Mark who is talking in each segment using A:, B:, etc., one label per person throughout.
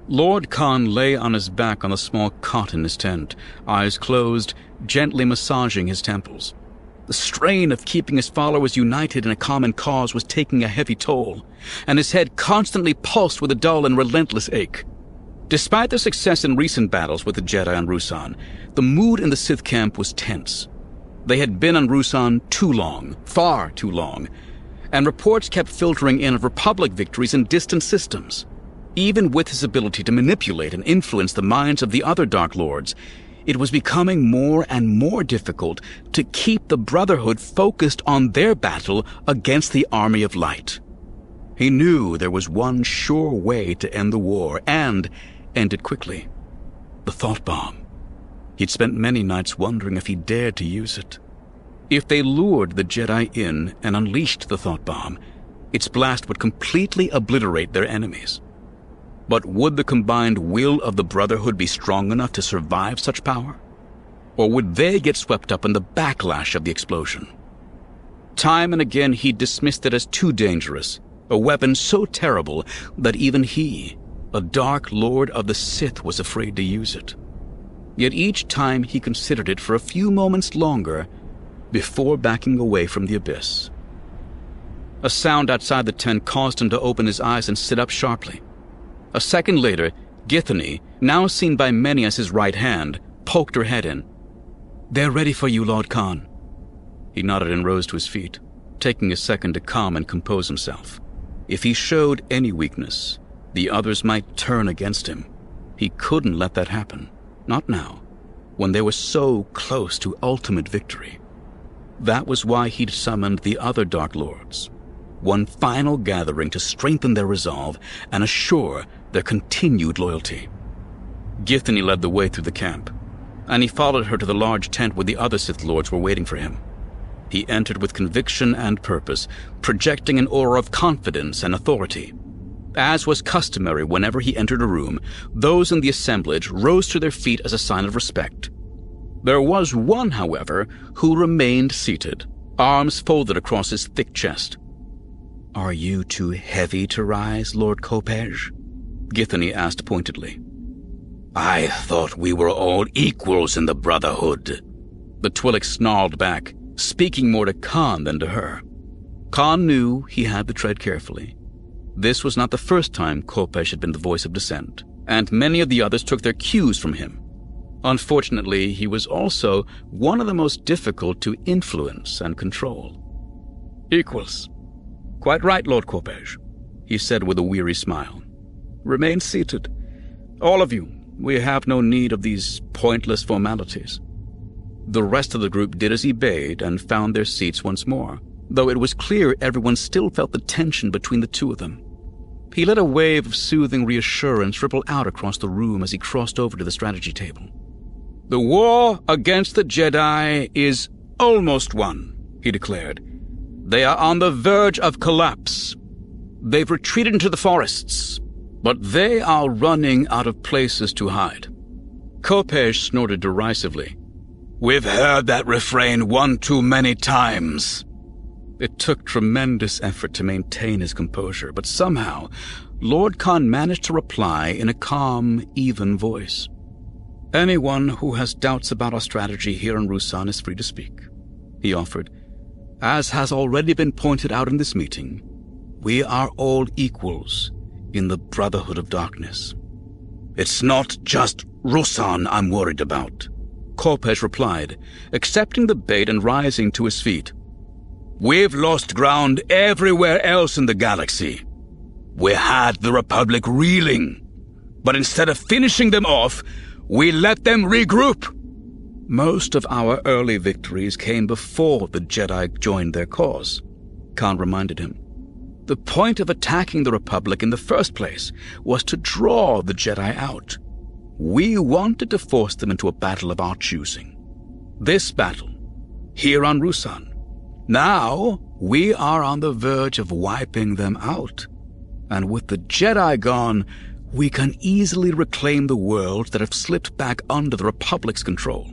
A: Lord Kaan lay on his back on the small cot in his tent, eyes closed, gently massaging his temples. The strain of keeping his followers united in a common cause was taking a heavy toll, and his head constantly pulsed with a dull and relentless ache. Despite their success in recent battles with the Jedi on Rousan, the mood in the Sith camp was tense. They had been on Rousan too long, far too long, and reports kept filtering in of Republic victories in distant systems. Even with his ability to manipulate and influence the minds of the other Dark Lords, it was becoming more and more difficult to keep the Brotherhood focused on their battle against the Army of Light. He knew there was one sure way to end the war, and end it quickly. The thought bomb. He'd spent many nights wondering if he dared to use it. If they lured the Jedi in and unleashed the thought bomb, its blast would completely obliterate their enemies. But would the combined will of the Brotherhood be strong enough to survive such power? Or would they get swept up in the backlash of the explosion? Time and again he dismissed it as too dangerous, a weapon so terrible that even he, a Dark Lord of the Sith, was afraid to use it. Yet each time he considered it for a few moments longer before backing away from the abyss. A sound outside the tent caused him to open his eyes and sit up sharply. A second later, Githany, now seen by many as his right hand, poked her head in. "They're ready for you, Lord Kaan." He nodded and rose to his feet, taking a second to calm and compose himself. If he showed any weakness, the others might turn against him. He couldn't let that happen. Not now, when they were so close to ultimate victory. That was why he'd summoned the other Dark Lords. One final gathering to strengthen their resolve and assure their continued loyalty. Githany led the way through the camp, and he followed her to the large tent where the other Sith Lords were waiting for him. He entered with conviction and purpose, projecting an aura of confidence and authority. As was customary whenever he entered a room, those in the assemblage rose to their feet as a sign of respect. There was one, however, who remained seated, arms folded across his thick chest. "Are you too heavy to rise, Lord Kopej?" Githany asked pointedly.
B: "I thought we were all equals in the Brotherhood,"
A: the Twi'lek snarled back, speaking more to Kaan than to her. Kaan knew he had to tread carefully. This was not the first time Kopej had been the voice of dissent, and many of the others took their cues from him. Unfortunately, he was also one of the most difficult to influence and control. "Equals. Quite right, Lord Kopej," he said with a weary smile. "Remain seated. All of you, we have no need of these pointless formalities." The rest of the group did as he bade and found their seats once more, though it was clear everyone still felt the tension between the two of them. He let a wave of soothing reassurance ripple out across the room as he crossed over to the strategy table. "The war against the Jedi is almost won," he declared. "They are on the verge of collapse. They've retreated into the forests, but they are running out of places to hide." Kopej snorted derisively.
B: "We've heard that refrain one too many times."
A: It took tremendous effort to maintain his composure, but somehow Lord Kaan managed to reply in a calm, even voice. "Anyone who has doubts about our strategy here in Rousan is free to speak," he offered. "As has already been pointed out in this meeting, we are all equals in the Brotherhood of Darkness."
B: "It's not just Rousan I'm worried about,"
A: Kopej replied, accepting the bait and rising to his feet.
B: "We've lost ground everywhere else in the galaxy. We had the Republic reeling, but instead of finishing them off, we let them regroup."
A: "Most of our early victories came before the Jedi joined their cause," Kaan reminded him. "The point of attacking the Republic in the first place was to draw the Jedi out. We wanted to force them into a battle of our choosing. This battle, here on Rousan. Now, we are on the verge of wiping them out. And with the Jedi gone, we can easily reclaim the worlds that have slipped back under the Republic's control.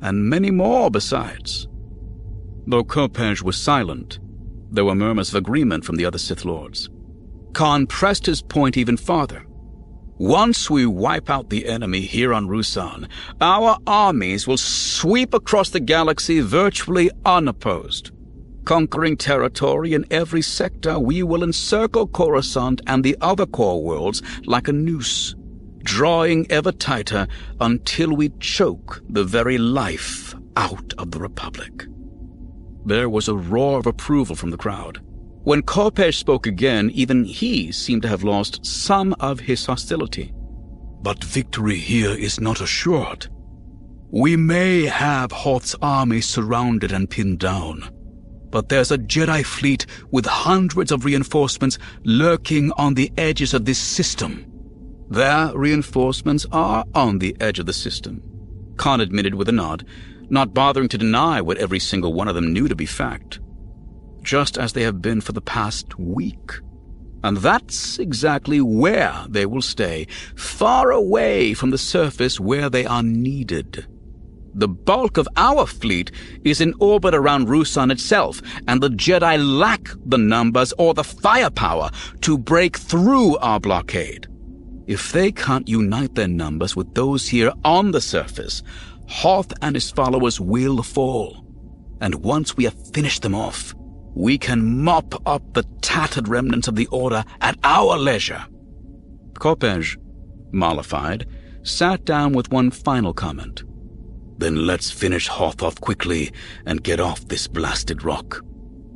A: And many more besides." Though Kopej was silent, there were murmurs of agreement from the other Sith Lords. Kaan pressed his point even farther. Once we wipe out the enemy here on Rousan, our armies will sweep across the galaxy virtually unopposed. Conquering territory in every sector, we will encircle Coruscant and the other core worlds like a noose, drawing ever tighter until we choke the very life out of the Republic. There was a roar of approval from the crowd. When Kopej spoke again, even he seemed to have lost some of his hostility.
B: But victory here is not assured. We may have Hoth's army surrounded and pinned down, but there's a Jedi fleet with hundreds of reinforcements lurking on the edges of this system.
A: Their reinforcements are on the edge of the system, Kaan admitted with a nod, not bothering to deny what every single one of them knew to be fact. Just as they have been for the past week. And that's exactly where they will stay, far away from the surface where they are needed. The bulk of our fleet is in orbit around Rousan itself, and the Jedi lack the numbers or the firepower to break through our blockade. If they can't unite their numbers with those here on the surface, Hoth and his followers will fall. And once we have finished them off, we can mop up the tattered remnants of the Order at our leisure. Kopej, mollified, sat down with one final comment.
B: Then let's finish Hoth off quickly and get off this blasted rock.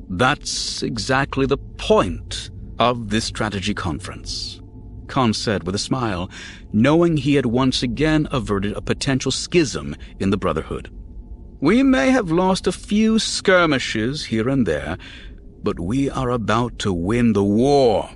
A: That's exactly the point of this strategy conference, Kaan said with a smile, knowing he had once again averted a potential schism in the Brotherhood. We may have lost a few skirmishes here and there, but we are about to win the war.